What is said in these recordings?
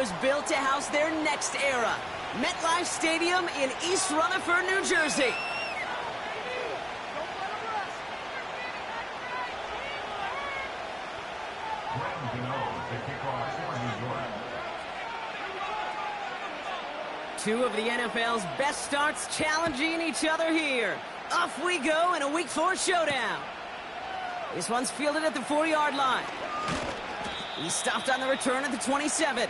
was built to house their next era. MetLife Stadium in East Rutherford, New Jersey. Two of the NFL's best starts challenging each other here. Off we go in a Week 4 showdown. This one's fielded at the 4-yard line. He's stopped on the return at the 27.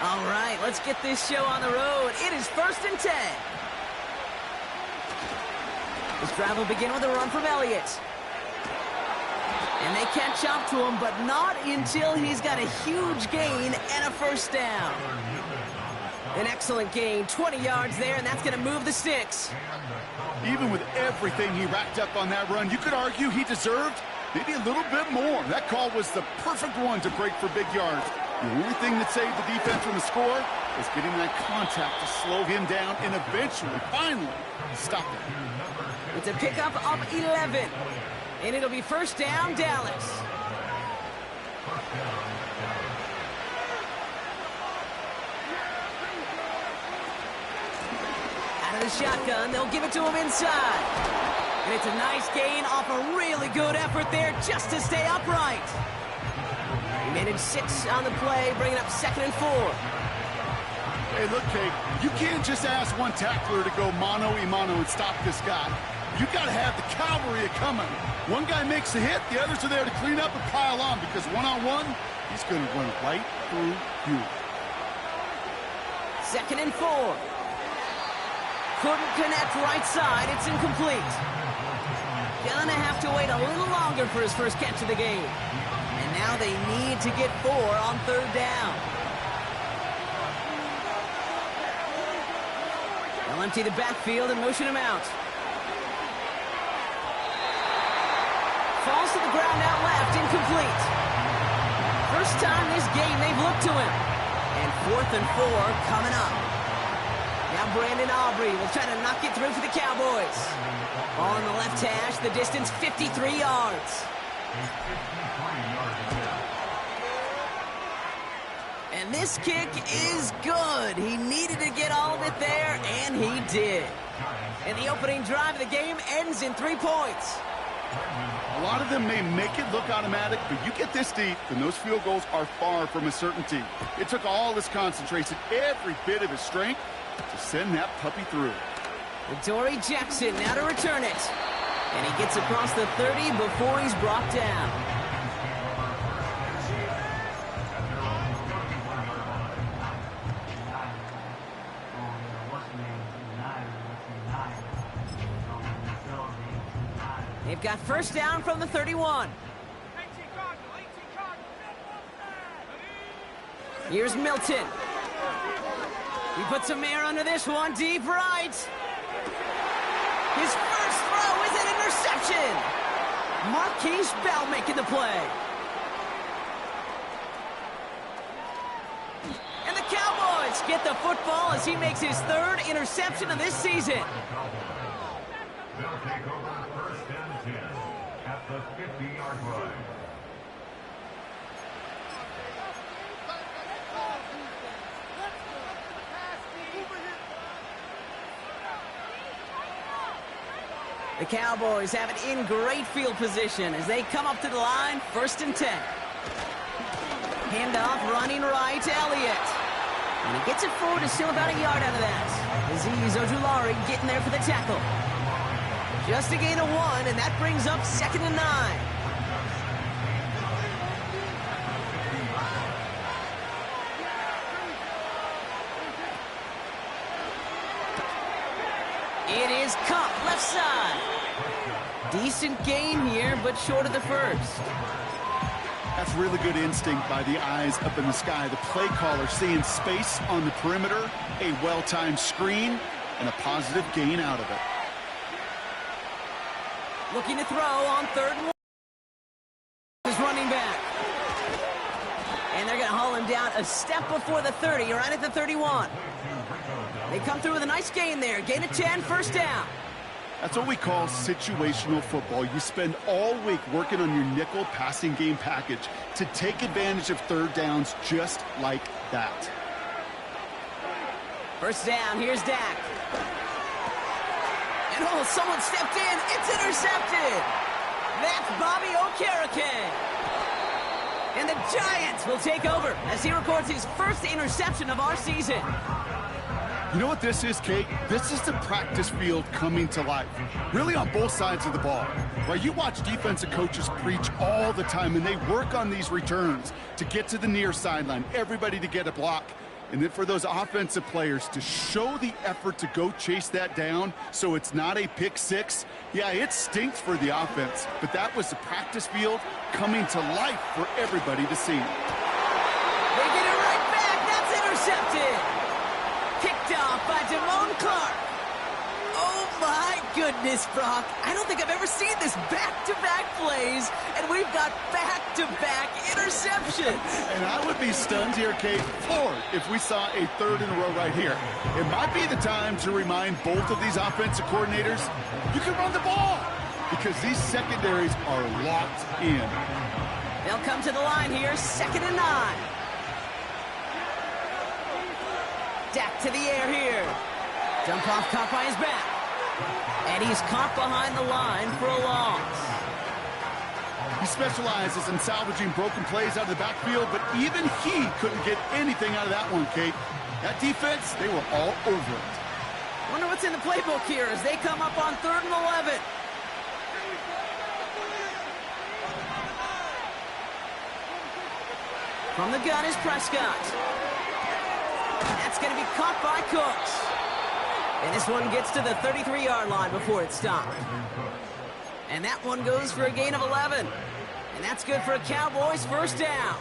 All right, let's get this show on the road. It is 1st and 10. This drive will begin with a run from Elliott. And they catch up to him, but not until he's got a huge gain and a first down. An excellent gain, 20 yards there, and that's going to move the sticks. Even with everything he racked up on that run, you could argue he deserved maybe a little bit more. That call was the perfect one to break for big yards. The only thing that saved the defense from the score was getting that contact to slow him down and eventually, finally, stop it. It's a pickup of 11. And it'll be first down, Dallas. Out of the shotgun, they'll give it to him inside. And it's a nice gain off a really good effort there just to stay upright. He managed 6 on the play, bringing up 2nd and 4. Hey, look, Kate, you can't just ask one tackler to go mano-a-mano and stop this guy. You got to have the cavalry coming. One guy makes a hit, the others are there to clean up and pile on, because one-on-one, he's going to run right through you. 2nd and 4. Couldn't connect right side. It's incomplete. Gonna have to wait a little longer for his first catch of the game. And now they need to get 4 on 3rd down. They'll empty the backfield and motion him out. Falls to the ground out left, incomplete. First time this game they've looked to him. And 4th and 4 coming up. Now Brandon Aubrey will try to knock it through for the Cowboys. Ball on the left hash, the distance 53 yards. And this kick is good. He needed to get all of it there, and he did. And the opening drive of the game ends in 3 points. A lot of them may make it look automatic, but you get this deep, and those field goals are far from a certainty. It took all his concentration, every bit of his strength, to send that puppy through. Dory Jackson now to return it. And he gets across the 30 before he's brought down. They've got first down from the 31. Here's Milton. He puts some air under this one, deep right. His first throw is an interception. Marquise Bell making the play. And the Cowboys get the football as he makes his 3rd interception of this season. They'll take over 1st and 10 at the 50-yard line. The Cowboys have it in great field position as they come up to the line, 1st and 10. Handoff running right to Elliott. And he gets it forward to still about a yard out of that. Azeez Ojulari getting there for the tackle. Just a gain of 1, and that brings up 2nd and 9. It is Cup, left side. Decent gain here, but short of the first. That's really good instinct by the eyes up in the sky. The play caller seeing space on the perimeter, a well-timed screen, and a positive gain out of it. Looking to throw on 3rd and 1. Is running back. And they're going to haul him down a step before the 30, right at the 31. They come through with a nice gain there. Gain of 10, first down. That's what we call situational football. You spend all week working on your nickel passing game package to take advantage of third downs just like that. First down, here's Dak. And oh, someone stepped in. It's intercepted. That's Bobby Okereke. And the Giants will take over as he records his first interception of our season. You know what this is, Kate? This is the practice field coming to life. Really on both sides of the ball. Right? You watch defensive coaches preach all the time, and they work on these returns to get to the near sideline, everybody to get a block. And then for those offensive players to show the effort to go chase that down so it's not a pick six. Yeah, it stinks for the offense, but that was the practice field coming to life for everybody to see. They get it right back. That's intercepted. Picked off by Damone Clark. Oh, my goodness, Brock. I don't think I've ever seen this back-to-back plays, and we've got back-to-back interceptions. And I would be stunned here, Kate, floored if we saw a third in a row right here. It might be the time to remind both of these offensive coordinators, you can run the ball, because these secondaries are locked in. They'll come to the line here, 2nd and 9. Dak to the air here. Dump off caught by his back. And he's caught behind the line for a loss. He specializes in salvaging broken plays out of the backfield, but even he couldn't get anything out of that one, Kate. That defense, they were all over it. Wonder what's in the playbook here as they come up on 3rd and 11. From the gun is Prescott. That's going to be caught by Cooks. And this one gets to the 33-yard line before it's stopped. And that one goes for a gain of 11. And that's good for a Cowboys first down.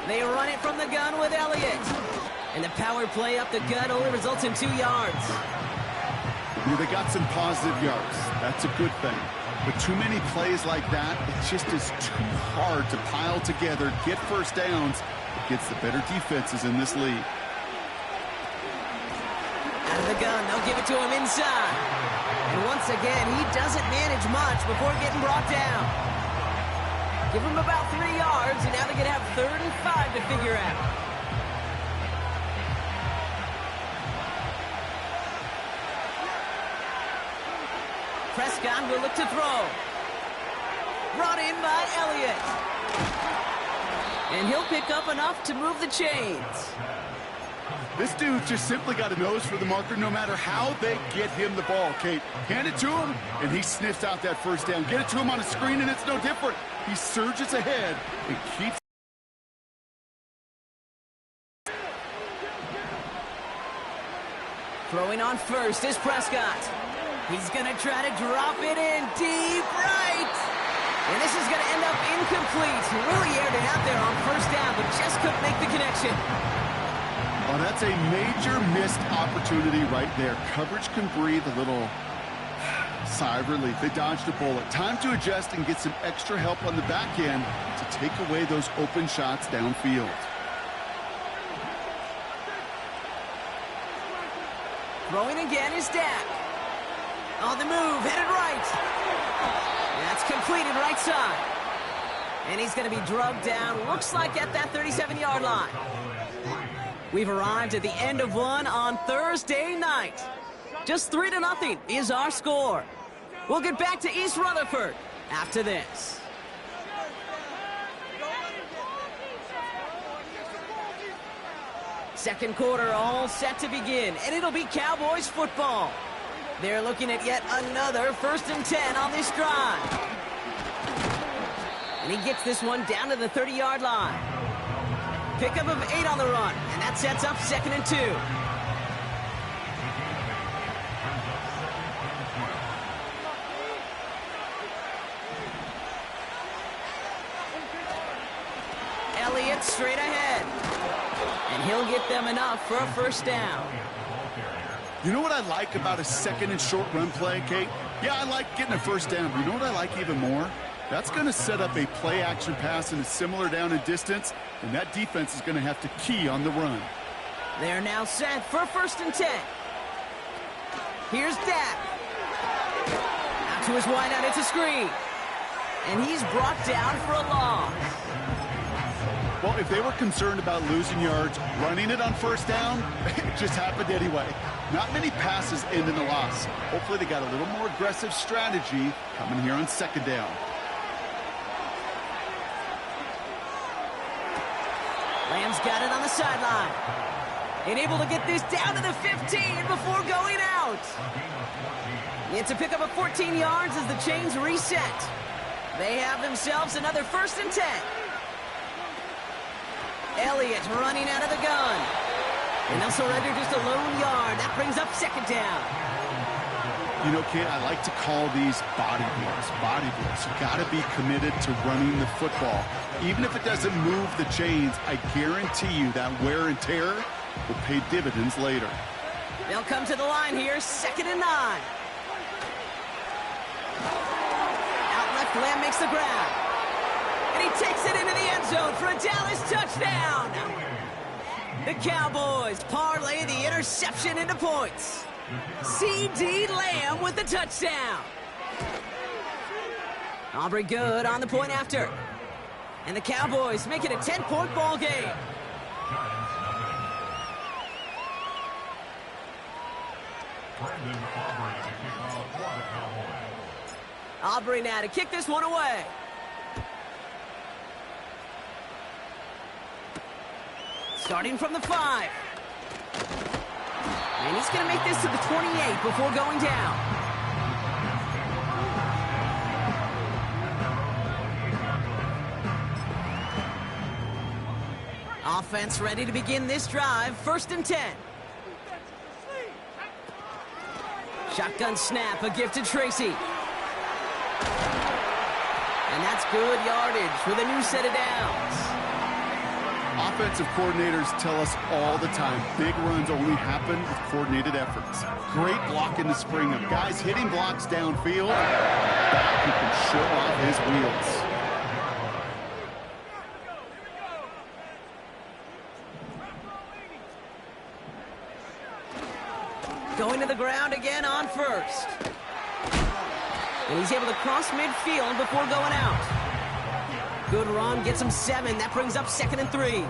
They run it from the gun with Elliott. And the power play up the gut only results in 2 yards. Yeah, they got some positive yards. That's a good thing. But too many plays like that, it just is too hard to pile together, get first downs against the better defenses in this league. Out of the gun, they'll give it to him inside. And once again, he doesn't manage much before getting brought down. Give him about 3 yards, and now they're going to have 3rd and 5 to figure out. Prescott will look to throw. Brought in by Elliott. And he'll pick up enough to move the chains. This dude just simply got a nose for the marker no matter how they get him the ball, Kate. Hand it to him, and he sniffs out that first down. Get it to him on a screen, and it's no different. He surges ahead and keeps. Throwing on first is Prescott. He's going to try to drop it in deep right. And this is going to end up incomplete. Really aired it out there on first down, but just couldn't make the connection. Oh, that's a major missed opportunity right there. Coverage can breathe a little sigh of relief. They dodged a bullet. Time to adjust and get some extra help on the back end to take away those open shots downfield. Throwing again is Dak. On the move, headed right. That's completed right side. And he's going to be drugged down, looks like at that 37-yard line. We've arrived at the end of one on Thursday night. Just 3-0 is our score. We'll get back to East Rutherford after this. Second quarter all set to begin, and it'll be Cowboys football. They're looking at yet another 1st and 10 on this drive. And he gets this one down to the 30-yard line. Pickup of 8 on the run, and that sets up 2nd and 2. Elliott straight ahead. And he'll get them enough for a first down. You know what I like about a 2nd and short run play, Kate? Yeah, I like getting a first down, but you know what I like even more? That's going to set up a play-action pass in a similar down and distance, and that defense is going to have to key on the run. They're now set for 1st and 10. Here's Dak. Out to his wideout, it's a screen. And he's brought down for a loss. Well, if they were concerned about losing yards, running it on 1st down, it just happened anyway. Not many passes end in a loss. Hopefully they got a little more aggressive strategy coming here on 2nd down. Lamb's got it on the sideline. And able to get this down to the 15 before going out. It's a pickup of 14 yards as the chains reset. They have themselves another 1st and 10. Elliott running out of the gun. And they'll surrender just a lone yard. That brings up 2nd down. You know, Kate, I like to call these body blows. Body blows. You got to be committed to running the football. Even if it doesn't move the chains, I guarantee you that wear and tear will pay dividends later. They'll come to the line here, 2nd and 9. Out left, Lamb makes the grab. And he takes it into the end zone for a Dallas touchdown. The Cowboys parlay the interception into points. C.D. Lamb with the touchdown. Aubrey good on the point after. And the Cowboys make it a 10-point ball game. Aubrey now to kick this one away. Starting from the 5. And he's going to make this to the 28 before going down. Offense ready to begin this drive. 1st and 10. Shotgun snap, a gift to Tracy. And that's good yardage with a new set of downs. Offensive coordinators tell us all the time, big runs only happen with coordinated efforts. Great block in the spring of guys hitting blocks downfield. Back who can show off his wheels. Going to the ground again on 1st. And he's able to cross midfield before going out. Good run, gets him 7. That brings up 2nd and 3.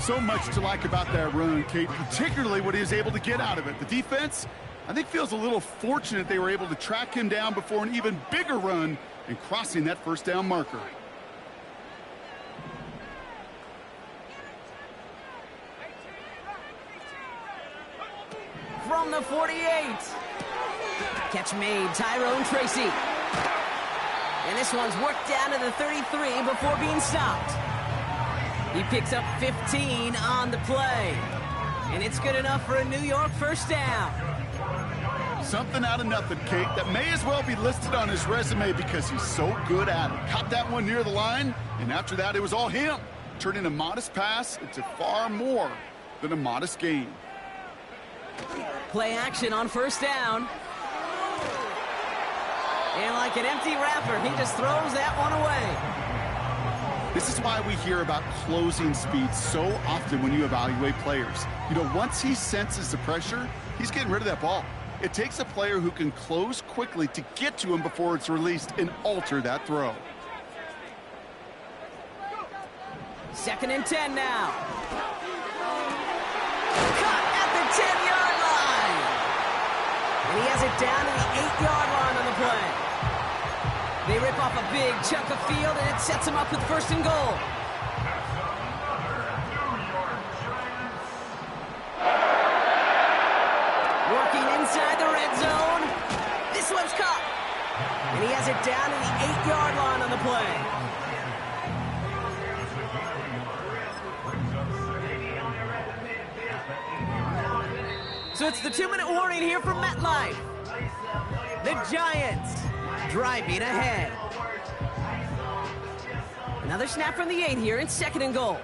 So much to like about that run, Kate, particularly what he was able to get out of it. The defense, I think, feels a little fortunate they were able to track him down before an even bigger run and crossing that 1st down marker. From the 48. Catch made, Tyrone Tracy. And this one's worked down to the 33 before being stopped. He picks up 15 on the play. And it's good enough for a New York 1st down. Something out of nothing, Kate, that may as well be listed on his resume because he's so good at it. Caught that one near the line, and after that, it was all him. Turning a modest pass into far more than a modest gain. Play action on 1st down. And like an empty wrapper, he just throws that one away. This is why we hear about closing speed so often when you evaluate players. You know, once he senses the pressure, he's getting rid of that ball. It takes a player who can close quickly to get to him before it's released and alter that throw. 2nd and 10 now. Cut at the 10-yard line. And he has it down to the 8-yard line on the play. They rip off a big chunk of field, and it sets them up with 1st and goal. Working inside the red zone. This one's caught. And he has it down to the 8-yard line on the play. So it's the 2-minute warning here from MetLife. The Giants driving ahead. Another snap from the 8 here. It's 2nd and goal.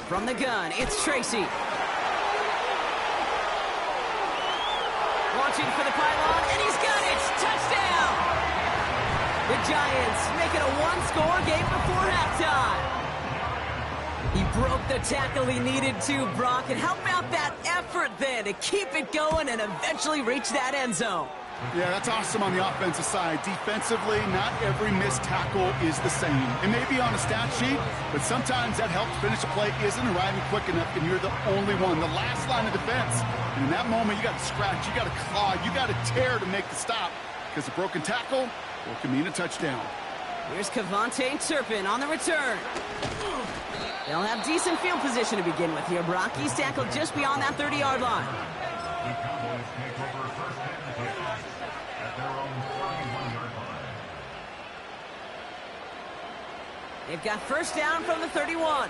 From the gun, it's Tracy. reaching for the pylon, and he's got it! Touchdown! The Giants make it a one-score game before halftime. He broke the tackle he needed to, Brock. And how about that effort then to keep it going and eventually reach that end zone? Yeah, that's awesome on the offensive side. Defensively, not every missed tackle is the same. It may be on a stat sheet, but sometimes that help finish a play isn't arriving quick enough, and you're the only one, the last line of defense. And in that moment, you got to scratch, you got to claw, you got to tear to make the stop, because a broken tackle can mean a touchdown. Here's Kevontae Turpin on the return. They'll have decent field position to begin with here, Brock. He's tackled just beyond that 30-yard line. The Cowboys take over first and 10 at their own 41-yard line. They've got first down from the 31.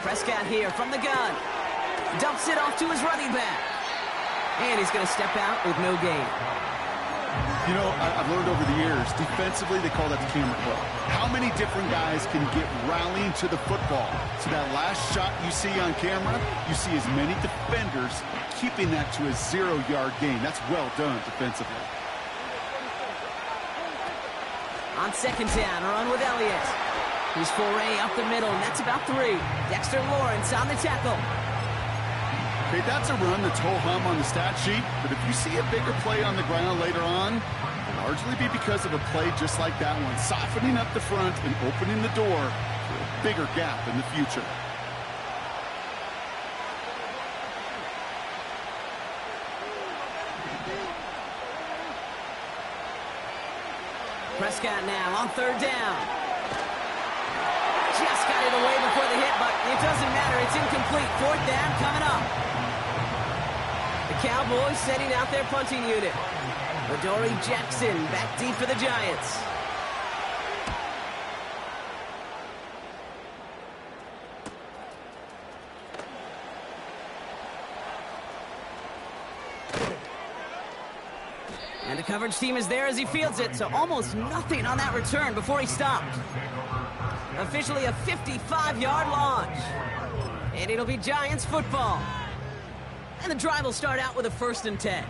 Prescott here from the gun. Dumps it off to his running back. And he's going to step out with no gain. You know, I've learned over the years, defensively, they call that the camera play. How many different guys can get rallying to the football? So that last shot you see on camera, you see as many defenders keeping that to a 0-yard gain. That's well done defensively. On second down, a run with Elliott. He's foray up the middle, and that's about 3. Dexter Lawrence on the tackle. Okay, that's a run that's ho-hum on the stat sheet, but if you see a bigger play on the ground later on, it'll largely be because of a play just like that one, softening up the front and opening the door for a bigger gap in the future. Prescott now on third down. Just got it away before the hit, but it doesn't matter. It's incomplete. Fourth down coming up. The Cowboys sending out their punting unit. Adoree Jackson back deep for the Giants. And the coverage team is there as he fields it, so almost nothing on that return before he stopped. Officially a 55-yard launch. And it'll be Giants football. And the drive will start out with a 1st and 10.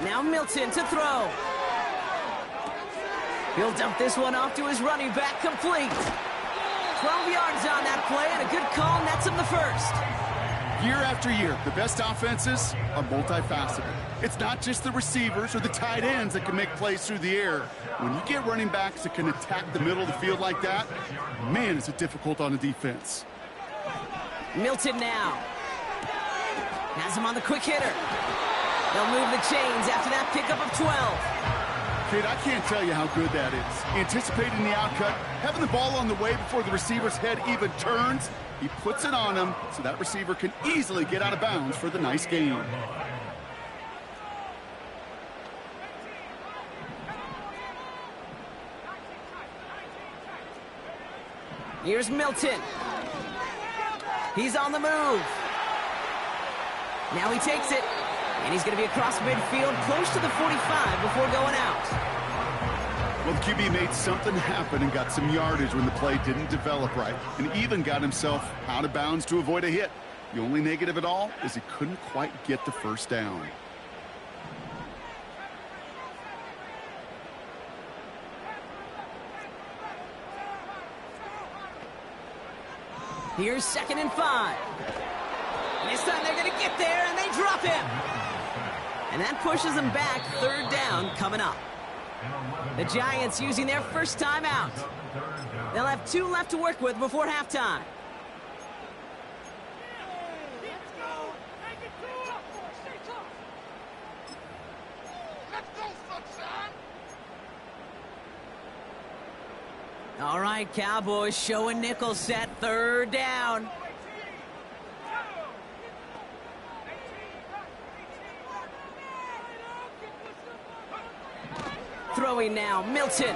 Now Milton to throw. He'll dump this one off to his running back, complete. 12 yards on that play, and a good call nets him the first. Year after year, the best offenses are multifaceted. It's not just the receivers or the tight ends that can make plays through the air. When you get running backs that can attack the middle of the field like that, man, is it difficult on a defense. Milton now. Has him on the quick hitter. They'll move the chains after that pickup of 12. Kid, I can't tell you how good that is. Anticipating the outcut, having the ball on the way before the receiver's head even turns, he puts it on him so that receiver can easily get out of bounds for the nice gain. Here's Milton. He's on the move. Now he takes it. And he's going to be across midfield, close to the 45 before going out. Well, the QB made something happen and got some yardage when the play didn't develop right, and even got himself out of bounds to avoid a hit. The only negative at all is he couldn't quite get the first down. Here's 2nd and 5. And this time they're going to get there, and they drop him. And that pushes them back. 3rd down coming up. The Giants using their first time out. They'll have 2 left to work with before halftime. All right, Cowboys showing nickel set. 3rd down. Throwing now, Milton.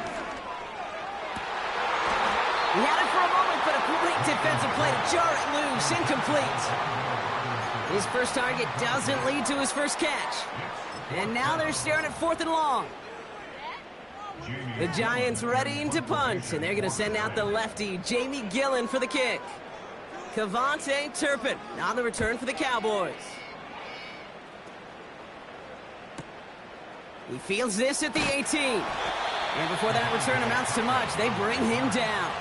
He had it for a moment, but a great defensive play to jar it loose. Incomplete. His first target doesn't lead to his first catch. And now they're staring at 4th and long. The Giants readying to punt, and they're going to send out the lefty, Jamie Gillen, for the kick. Kevontae Turpin on the return for the Cowboys. He fields this at the 18. And before that return amounts to much, they bring him down.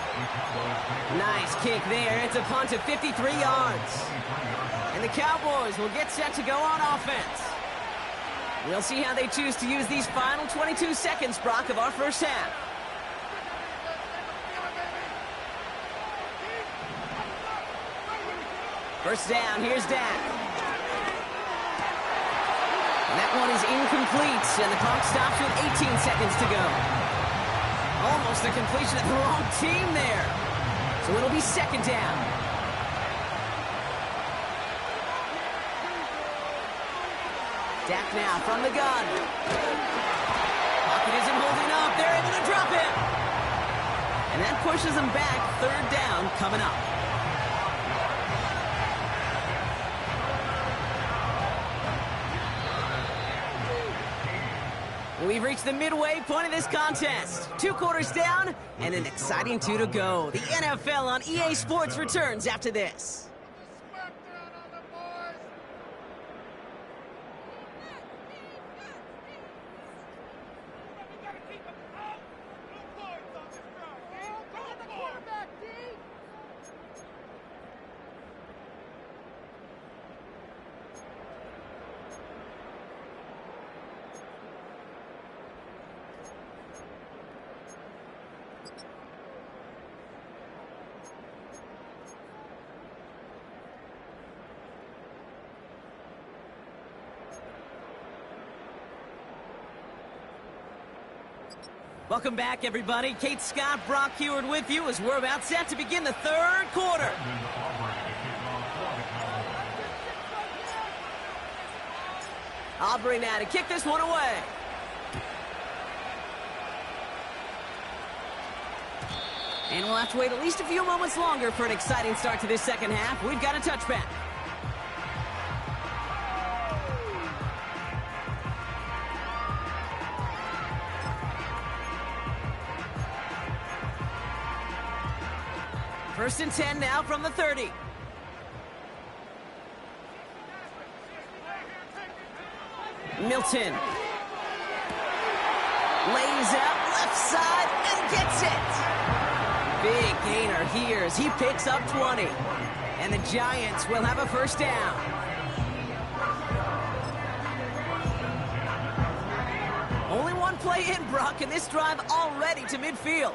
Nice kick there. It's a punt of 53 yards. And the Cowboys will get set to go on offense. We'll see how they choose to use these final 22 seconds, Brock, of our first half. First down, here's Dak. And that one is incomplete, and the clock stops with 18 seconds to go. Almost a completion of the wrong team there. So it'll be second down. Dak now from the gun. Pocket isn't holding up. They're able to drop him. And that pushes them back. Third down coming up. We've reached the midway point of this contest. 2 quarters down and an exciting 2 to go. The NFL on EA Sports returns after this. Welcome back, everybody. Kate Scott, Brock Huard with you as we're about set to begin the third quarter. Aubrey now to kick this one away. And we'll have to wait at least a few moments longer for an exciting start to this second half. We've got a touchback. First and 10 now from the 30. Milton. Lays out left side and gets it. Big gainer here as he picks up 20. And the Giants will have a first down. Only one play in, Brock, and this drive already to midfield.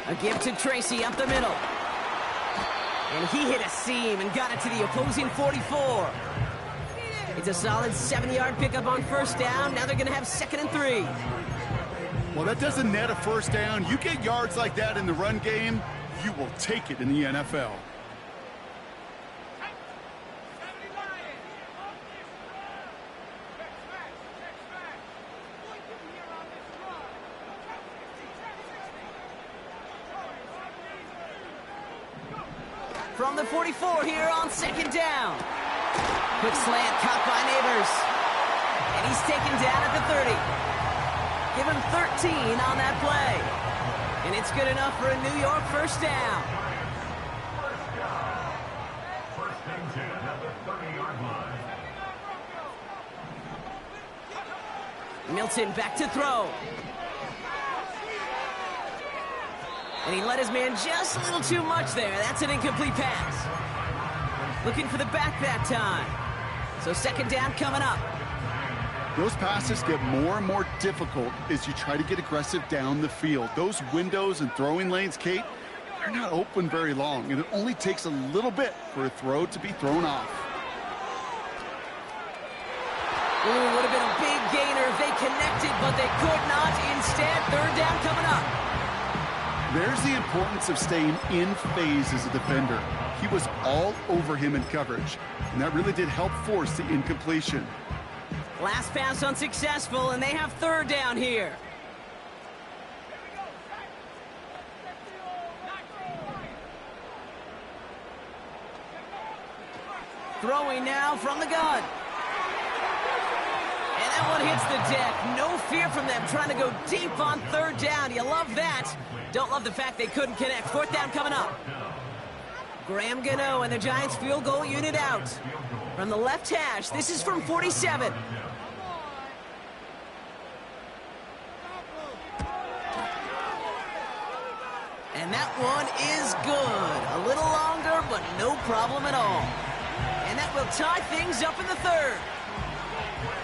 A give to Tracy up the middle. And he hit a seam and got it to the opposing 44. It's a solid 7-yard pickup on first down. Now they're going to have 2nd and 3. Well, that doesn't net a first down. You get yards like that in the run game, you will take it in the NFL. From the 44 here on 2nd down. Quick slant caught by Neighbors. And he's taken down at the 30. Give him 13 on that play. And it's good enough for a New York first down. First and 10 at the 30-yard line. Milton back to throw. And he let his man just a little too much there. That's an incomplete pass. Looking for the back that time. So 2nd down coming up. Those passes get more and more difficult as you try to get aggressive down the field. Those windows and throwing lanes, Kate, they're not open very long, and it only takes a little bit for a throw to be thrown off. Ooh, would have been a big gainer if they connected, but they could not. Instead, 3rd down coming up. There's the importance of staying in phase as a defender. He was all over him in coverage, and that really did help force the incompletion. Last pass unsuccessful, and they have 3rd down here. Throwing now from the gun. And that one hits the deck. No fear from them trying to go deep on third down. You love that. Don't love the fact they couldn't connect. Fourth down coming up. Graham Gano and the Giants field goal unit out. From the left hash, this is from 47. And that one is good. A little longer, but no problem at all. And that will tie things up in the third.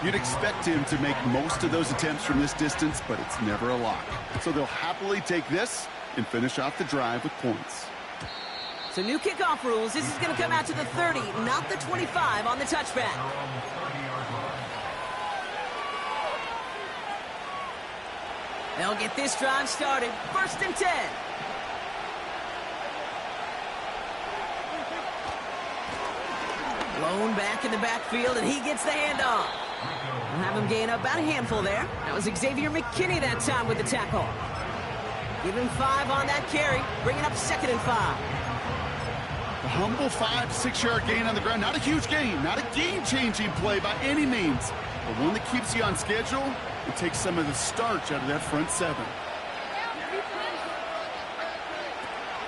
You'd expect him to make most of those attempts from this distance, but it's never a lock. So they'll happily take this and finish off the drive with points. So new kickoff rules. This is going to come out to the 30, not the 25 on the touchback. They'll get this drive started. First and 10. Blown back in the backfield, and he gets the handoff. We'll have him gain about a handful there. That was Xavier McKinney that time with the tackle. Give him 5 on that carry, bringing up 2nd and 5. The humble 5-6-yard gain on the ground. Not a huge gain, not a game-changing play by any means, but one that keeps you on schedule and takes some of the starch out of that front 7.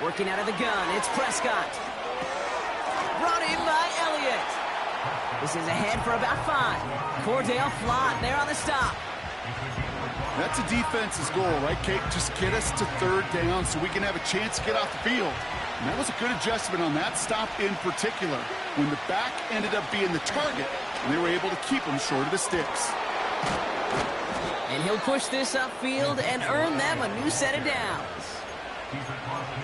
Working out of the gun, it's Prescott. Brought in by Elliott. This is ahead for about 5. Cordell Flott there on the stop. That's a defense's goal, right, Kate? Just get us to third down so we can have a chance to get off the field. And that was a good adjustment on that stop in particular, when the back ended up being the target, and they were able to keep him short of the sticks. And he'll push this upfield and earn them a new set of downs.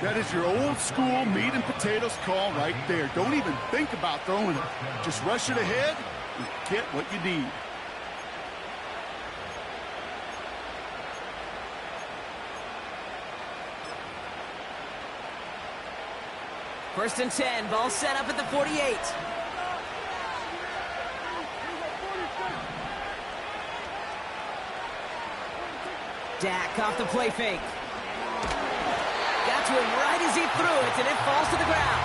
That is your old school meat and potatoes call right there. Don't even think about throwing it. Just rush it ahead and get what you need. First and 10, ball set up at the 48. Dak off the play fake. Got to him right as he threw it, and it falls to the ground.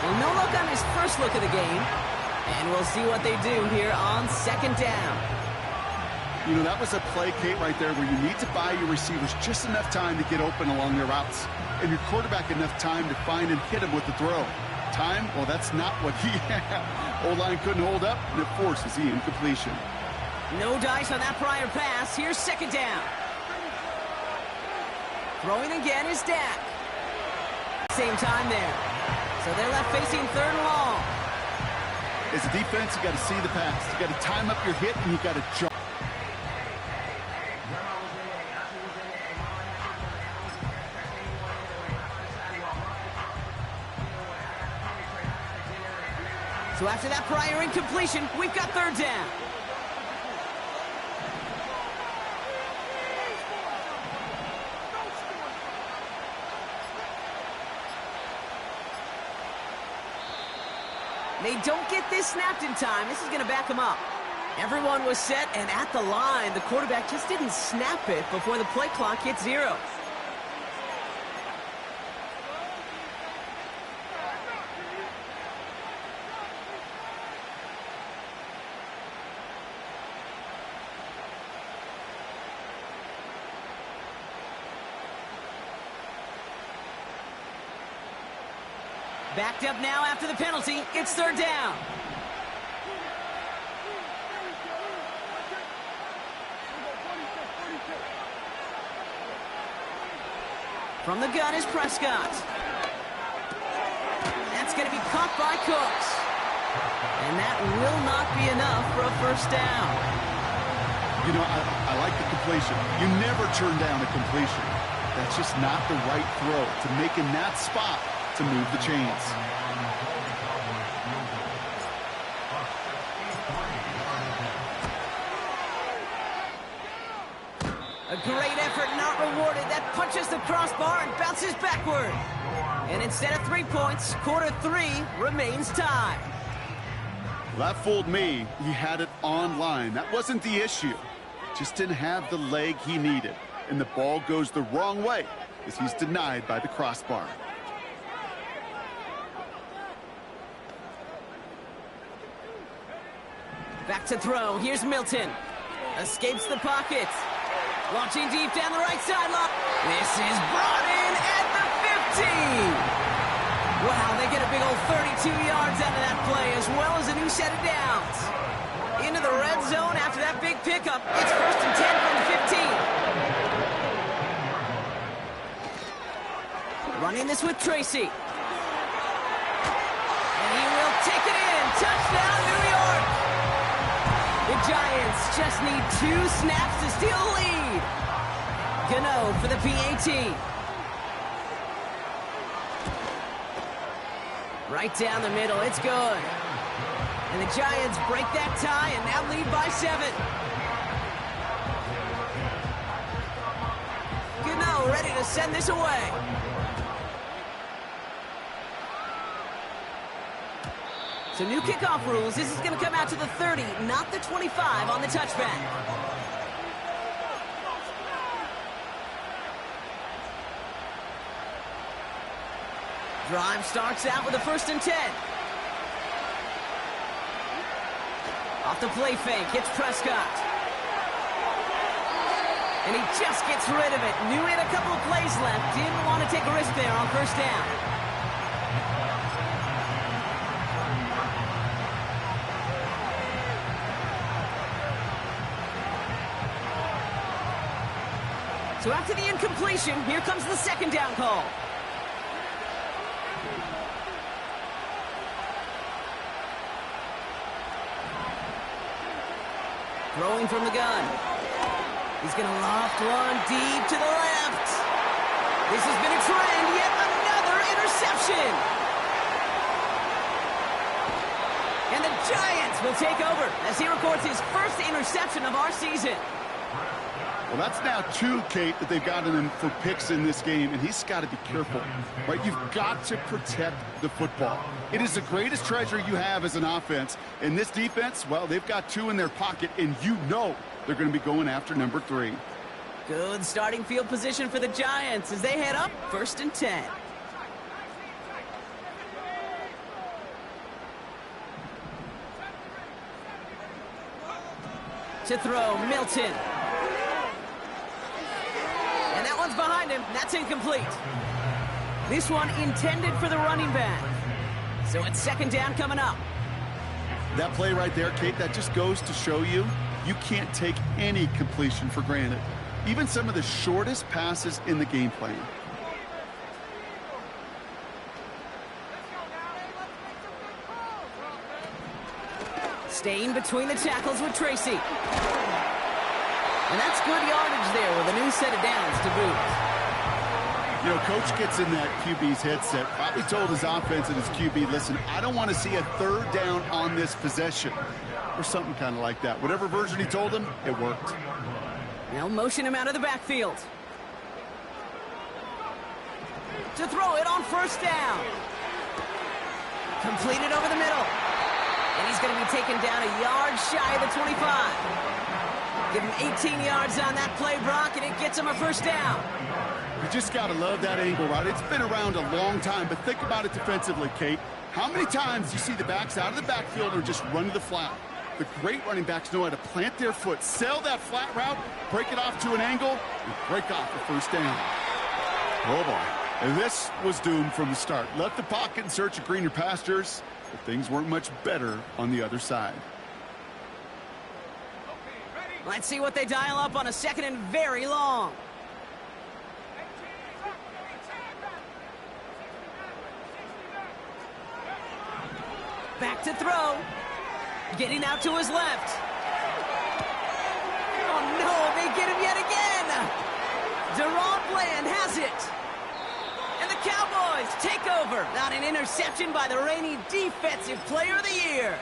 Well, no look on his first look of the game, and we'll see what they do here on 2nd down. You know, that was a play, Kate, right there where you need to buy your receivers just enough time to get open along their routes, and your quarterback enough time to find and hit him with the throw. Time, well, that's not what he had. O-line couldn't hold up, and it forces the incompletion. No dice on that prior pass. Here's 2nd down. Throwing again is Dak. Same time there. So they're left facing 3rd and long. As a defense, you got to see the pass. You got to time up your hit, and you got to jump. So after that prior incompletion, we've got 3rd down. They don't get this snapped in time. This is going to back them up. Everyone was set and at the line. The quarterback just didn't snap it before the play clock hit 0. Backed up now after the penalty. It's 3rd down. From the gun is Prescott. That's going to be caught by Cooks. And that will not be enough for a 1st down. You know, I like the completion. You never turn down a completion. That's just not the right throw to make in that spot to move the chains. A great effort not rewarded. That punches the crossbar and bounces backward. And instead of 3 points, quarter 3 remains tied. That fooled me. He had it on line. That wasn't the issue. Just didn't have the leg he needed. And the ball goes the wrong way as he's denied by the crossbar. Back to throw. Here's Milton. Escapes the pocket. Launching deep down the right sideline. This is brought in at the 15. Wow, they get a big old 32 yards out of that play, as well as a new set of downs. Into the red zone after that big pickup. It's 1st and 10 from the 15. Running this with Tracy. And he will take it in. Touchdown, New York. The Giants just need 2 snaps to steal the lead. Gano for the PAT. Right down the middle, it's good. And the Giants break that tie and now lead by 7. Gano ready to send this away. So new kickoff rules. This is going to come out to the 30, not the 25 on the touchback. Drive starts out with a 1st and 10. Off the play fake, hits Prescott. And he just gets rid of it. Knew he had a couple of plays left. Didn't want to take a risk there on 1st down. So after the incompletion, here comes the 2nd down call. Throwing from the gun. He's going to loft one deep to the left. This has been a trend. Yet another interception. And the Giants will take over as he records his 1st interception of our season. Well, that's now 2, Kate, that they've gotten him for picks in this game, and he's got to be careful, right? You've got to protect the football. It is the greatest treasure you have as an offense. In this defense, well, they've got 2 in their pocket, and you know they're going to be going after number 3. Good starting field position for the Giants as they head up 1st and 10. To throw, Milton. And that one's behind him. That's incomplete. This one intended for the running back. So it's 2nd down coming up. That play right there, Kate, that just goes to show you can't take any completion for granted. Even some of the shortest passes in the game plan. Staying between the tackles with Tracy. And that's good yardage there with a new set of downs to boot. You know, Coach gets in that QB's headset, probably told his offense and his QB, listen, I don't want to see a 3rd down on this possession. Or something kind of like that. Whatever version he told him, it worked. Now motion him out of the backfield. To throw it on 1st down. Completed over the middle. And he's going to be taken down a yard shy of the 25. Give him 18 yards on that play, Brock, and it gets him a 1st down. You just got to love that angle, right? It's been around a long time, but think about it defensively, Kate. How many times do you see the backs out of the backfield or just run to the flat? The great running backs know how to plant their foot, sell that flat route, break it off to an angle, and break off the 1st down. Oh, boy. And this was doomed from the start. Left the pocket in search of greener pastures, but things weren't much better on the other side. Let's see what they dial up on a 2nd and very long. Back to throw. Getting out to his left. Oh, no, they get him yet again. Deron Bland has it. And the Cowboys take over. Not an interception by the reigning Defensive Player of the Year.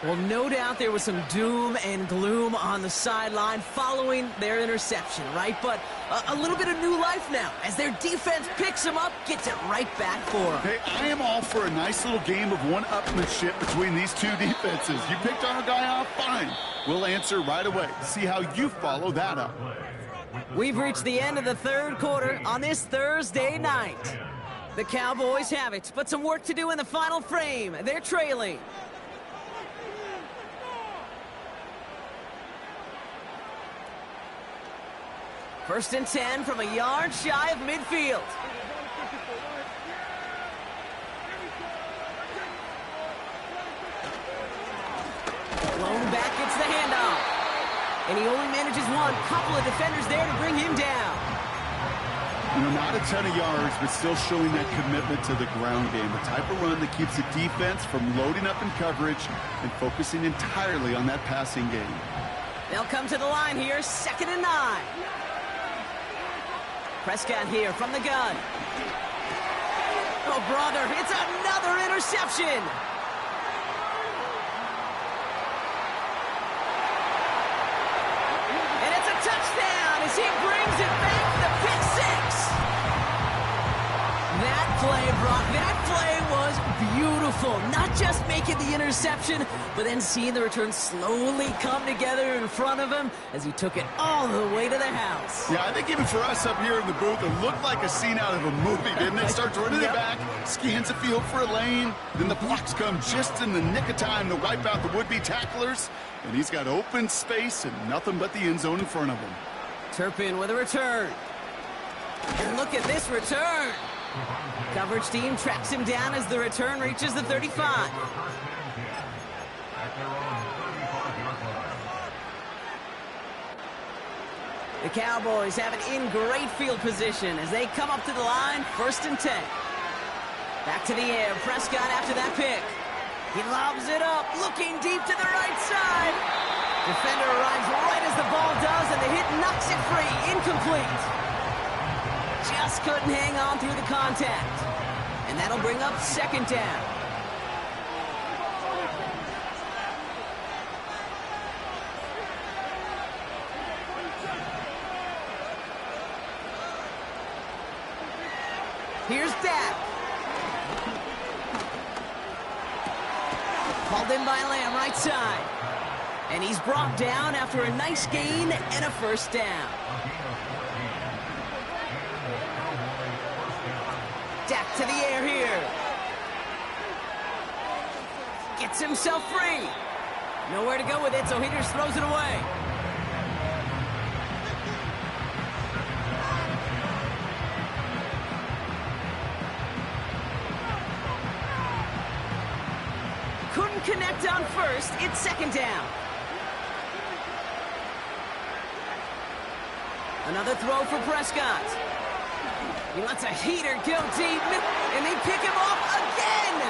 Well, no doubt there was some doom and gloom on the sideline following their interception, right? But a little bit of new life now as their defense picks them up, gets it right back for them. Hey, I am all for a nice little game of one-upmanship between these 2 defenses. You picked our guy off, fine. We'll answer right away. See how you follow that up. We've reached the end of the 3rd quarter on this Thursday night. The Cowboys have it, but some work to do in the final frame. They're trailing. First and 10 from a yard shy of midfield. Blown back gets the handoff. And he only manages one. Couple of defenders there to bring him down. You know, not a ton of yards, but still showing that commitment to the ground game. The type of run that keeps the defense from loading up in coverage and focusing entirely on that passing game. They'll come to the line here, 2nd and 9. Prescott here from the gun. Oh, brother, it's another interception. And it's a touchdown as he brings it back, the pick six. That play, Brock, that play was beautiful. Not just making the interception, but then seeing the return slowly come together in front of him as he took it all the way to the house. Yeah, I think even for us up here in the booth, it looked like a scene out of a movie, didn't it? Starts running it back, scans the field for a lane, then the blocks come just in the nick of time to wipe out the would-be tacklers, and he's got open space and nothing but the end zone in front of him. Turpin with a return. And look at this return. Coverage team tracks him down as the return reaches the 35. The Cowboys have it in great field position as they come up to the line, 1st and 10. Back to the air, Prescott after that pick. He lobs it up, looking deep to the right side. Defender arrives right as the ball does, and the hit knocks it free, incomplete. Just couldn't hang on through the contact. And that'll bring up 2nd down. Here's Dak. Called in by Lamb, right side. And he's brought down after a nice gain and a 1st down. Dak to the air here. Gets himself free. Nowhere to go with it, so he just throws it away. Couldn't connect on 1st. It's 2nd down. Another throw for Prescott. He lets a heater go deep, and they pick him off again.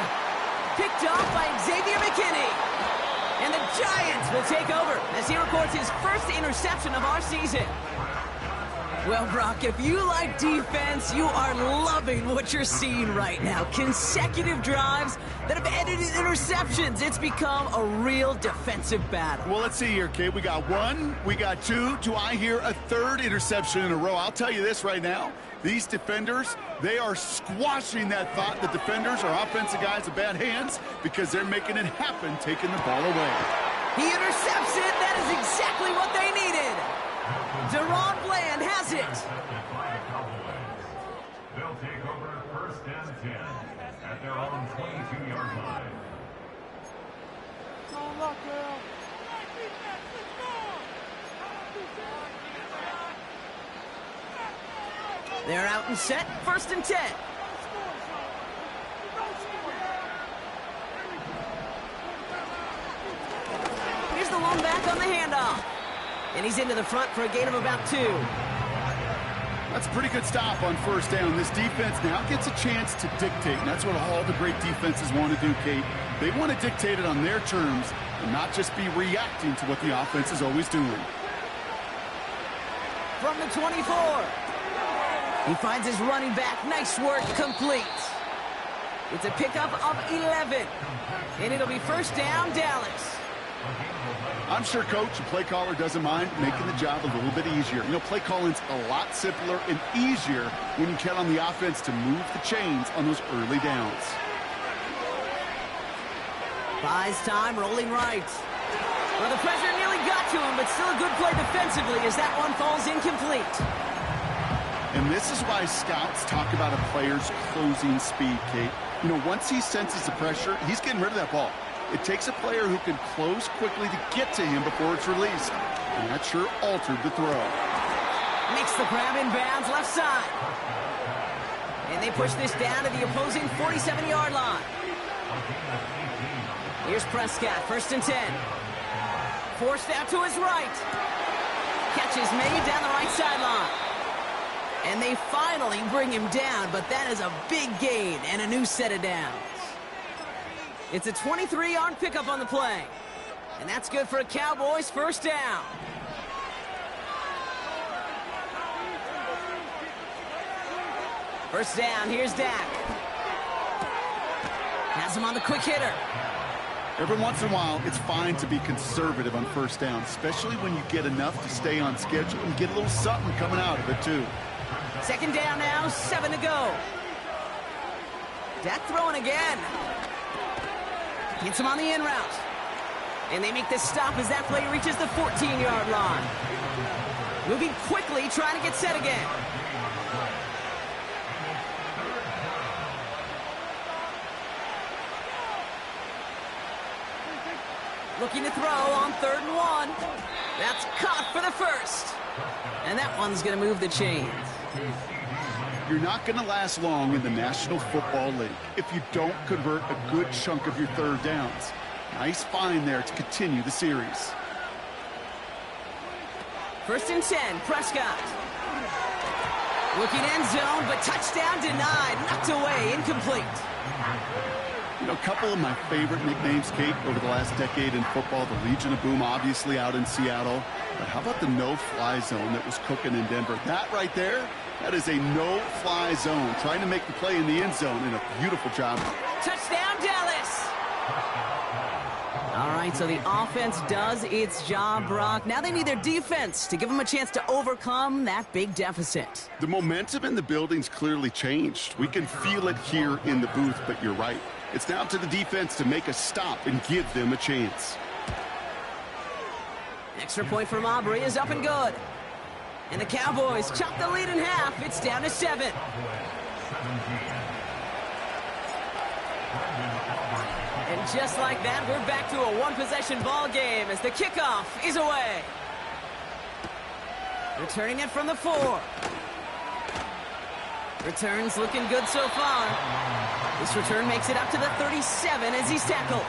Picked off by Xavier McKinney. And the Giants will take over as he records his 1st interception of our season. Well, Brock, if you like defense, you are loving what you're seeing right now. Consecutive drives that have ended in interceptions. It's become a real defensive battle. Well, let's see here, Kate. We got 1, we got 2. Do I hear a 3rd interception in a row? I'll tell you this right now. These defenders, they are squashing that thought the defenders are offensive guys with bad hands because they're making it happen, taking the ball away. He intercepts it. That is exactly what they needed. Deron Bland has it. They'll take over 1st and 10 at their own 22-yard line. They're out and set, 1st and 10. Here's the one back on the handoff. And he's into the front for a gain of about 2. That's a pretty good stop on 1st down. This defense now gets a chance to dictate, and that's what all the great defenses want to do, Kate. They want to dictate it on their terms and not just be reacting to what the offense is always doing. From the 24. He finds his running back. Nice work, complete. It's a pickup of 11. And it'll be 1st down, Dallas. I'm sure coach and play caller doesn't mind making the job a little bit easier. You know, play calling's a lot simpler and easier when you count on the offense to move the chains on those early downs. Buys time, rolling right. Well, the pressure nearly got to him, but still a good play defensively as that one falls incomplete. And this is why scouts talk about a player's closing speed, Kate. You know, once he senses the pressure, he's getting rid of that ball. It takes a player who can close quickly to get to him before it's released. And that sure altered the throw. Makes the grab in bounds left side. And they push this down to the opposing 47-yard line. Here's Prescott, 1st and 10. Forced out to his right. Catch is made down the right sideline. And they finally bring him down, but that is a big gain and a new set of downs. It's a 23-yard pickup on the play. And that's good for a Cowboys 1st down. First down, here's Dak. Has him on the quick hitter. Every once in a while, it's fine to be conservative on 1st down, especially when you get enough to stay on schedule and get a little something coming out of it, too. 2nd down now, 7 to go. Dak throwing again. Gets him on the in route. And they make this stop as that play reaches the 14-yard line. Moving quickly, trying to get set again. Looking to throw on 3rd and 1. That's caught for the 1st. And that one's going to move the chains. You're not going to last long in the National Football League if you don't convert a good chunk of your 3rd downs. Nice find there to continue the series. 1st and 10, Prescott. Looking end zone, but touchdown denied. Knocked away, incomplete. You know, a couple of my favorite nicknames, Kate, over the last decade in football. The Legion of Boom, obviously, out in Seattle. But how about the no-fly zone that was cooking in Denver? That right there, that is a no-fly zone. Trying to make the play in the end zone, and a beautiful job. Touchdown, Dallas! All right, so the offense does its job, Brock. Now they need their defense to give them a chance to overcome that big deficit. The momentum in the building's clearly changed. We can feel it here in the booth, but you're right. It's now to the defense to make a stop and give them a chance. Extra point from Aubrey is up and good. And the Cowboys chop the lead in half. It's down to 7. And just like that, we're back to a one-possession ball game as the kickoff is away. Returning it from the 4. Returns looking good so far. This return makes it up to the 37 as he's tackled.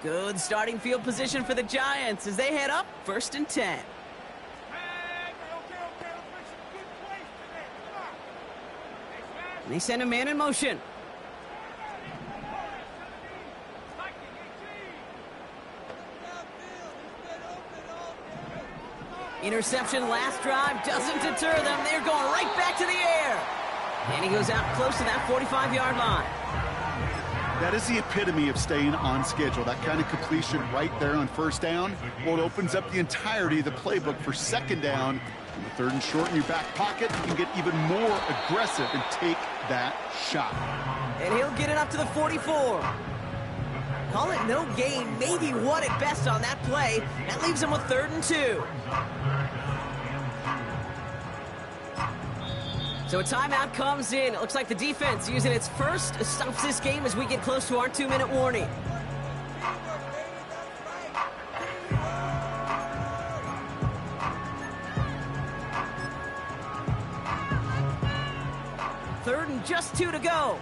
Good starting field position for the Giants as they head up 1st and 10. And they send a man in motion. Interception last drive doesn't deter them. They're going right back to the air. And he goes out close to that 45-yard line. That is the epitome of staying on schedule. That kind of completion right there on 1st down. Well, it opens up the entirety of the playbook for 2nd down. And the 3rd and short in your back pocket, you can get even more aggressive and take that shot. And he'll get it up to the 44. Call it no gain, maybe one at best on that play. That leaves him with 3rd and 2. So a timeout comes in. It looks like the defense using its first stops this game as we get close to our 2-minute warning. Third and just 2 to go.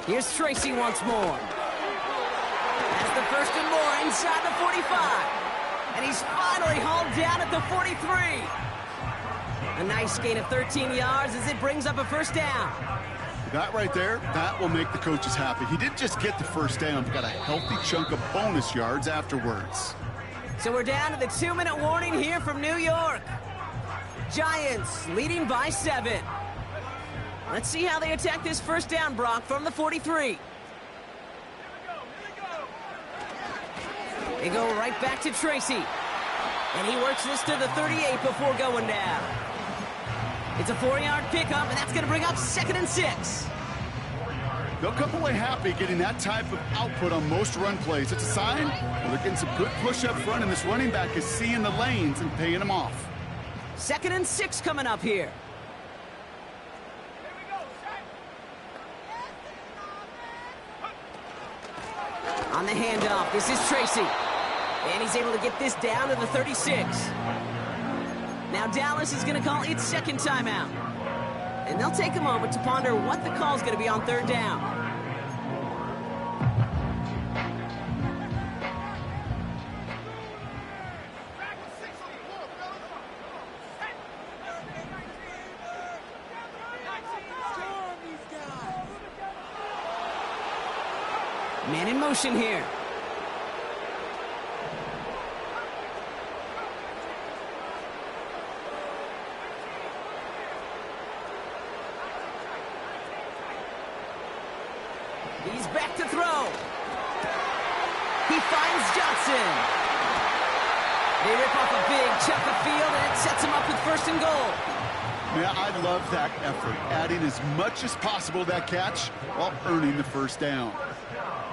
Here's Tracy once more. That's the 1st and more inside the 45. And he's finally hauled down at the 43. A nice gain of 13 yards as it brings up a 1st down. That right there, that will make the coaches happy. He didn't just get the 1st down, he got a healthy chunk of bonus yards afterwards. So we're down to the 2-minute warning here from New York. Giants leading by 7. Let's see how they attack this 1st down, Brock, from the 43. They go right back to Tracy. And he works this to the 38 before going down. It's a 4-yard pickup, and that's going to bring up 2nd and 6. They'll come away happy getting that type of output on most run plays. It's a sign they're getting some good push up front, and this running back is seeing the lanes and paying them off. 2nd and 6 coming up here. On the handoff, this is Tracy. And he's able to get this down to the 36. Now Dallas is going to call its 2nd timeout. And they'll take a moment to ponder what the call is going to be on 3rd down. Man in motion here. He's back to throw. He finds Johnson. They rip off a big chunk of field, and it sets him up with 1st and goal. Man, I love that effort, adding as much as possible to that catch while earning the 1st down.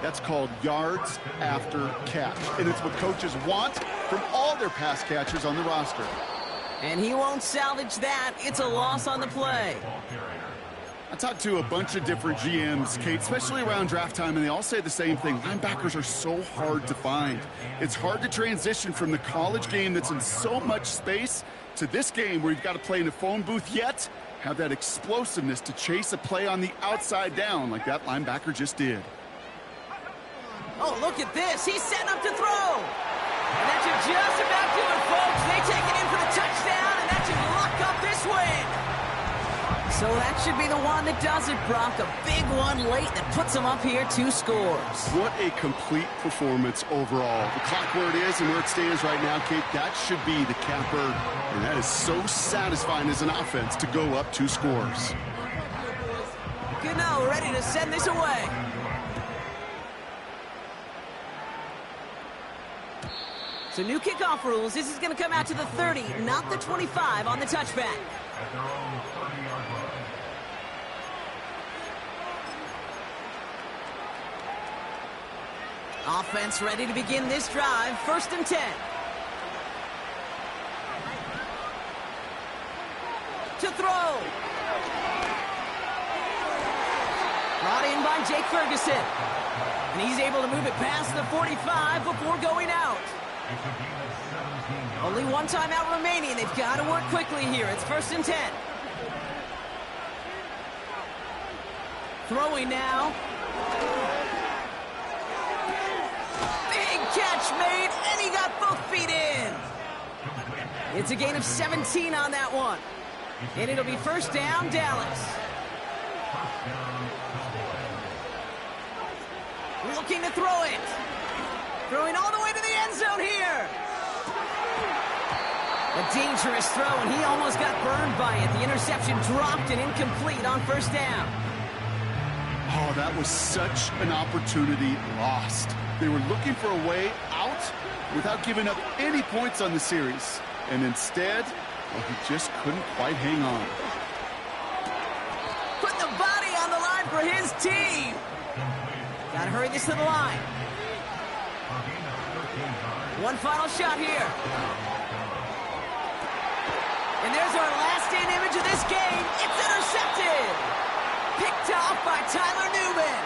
That's called yards after catch, and it's what coaches want from all their pass catchers on the roster. And he won't salvage that. It's a loss on the play. I talked to a bunch of different GMs, Kate, especially around draft time, and they all say the same thing. Linebackers are so hard to find. It's hard to transition from the college game that's in so much space to this game where you've got to play in a phone booth, yet have that explosiveness to chase a play on the outside down like that linebacker just did. Oh, look at this. He's setting up to throw. And that should just about do it, folks. They take it in for the touchdown, and that should lock up this win. So that should be the one that does it, Brock. A big one late that puts them up here 2 scores. What a complete performance overall. The clock where it is and where it stands right now, Kate, that should be the capper. And that is so satisfying as an offense to go up 2 scores. Gano ready to send this away. So new kickoff rules. This is going to come out to the 30, not the 25 on the touchback. At their own 30-yard line. Offense ready to begin this drive. 1st and 10. To throw. Brought in by Jake Ferguson. And he's able to move it past the 45 before going out. Only 1 timeout remaining. They've got to work quickly here. It's 1st and 10. Throwing now. Big catch made, and he got both feet in. It's a gain of 17 on that one. And it'll be 1st down, Dallas. Looking to throw it. Throwing all the way to the end zone here. A dangerous throw, and he almost got burned by it. The interception dropped and incomplete on 1st down. Oh, that was such an opportunity lost. They were looking for a way out without giving up any points on the series. And instead, well, he just couldn't quite hang on. Put the body on the line for his team. Got to hurry this to the line. One final shot here. And there's our last-in image of this game. It's intercepted. Picked off by Tyler Newman.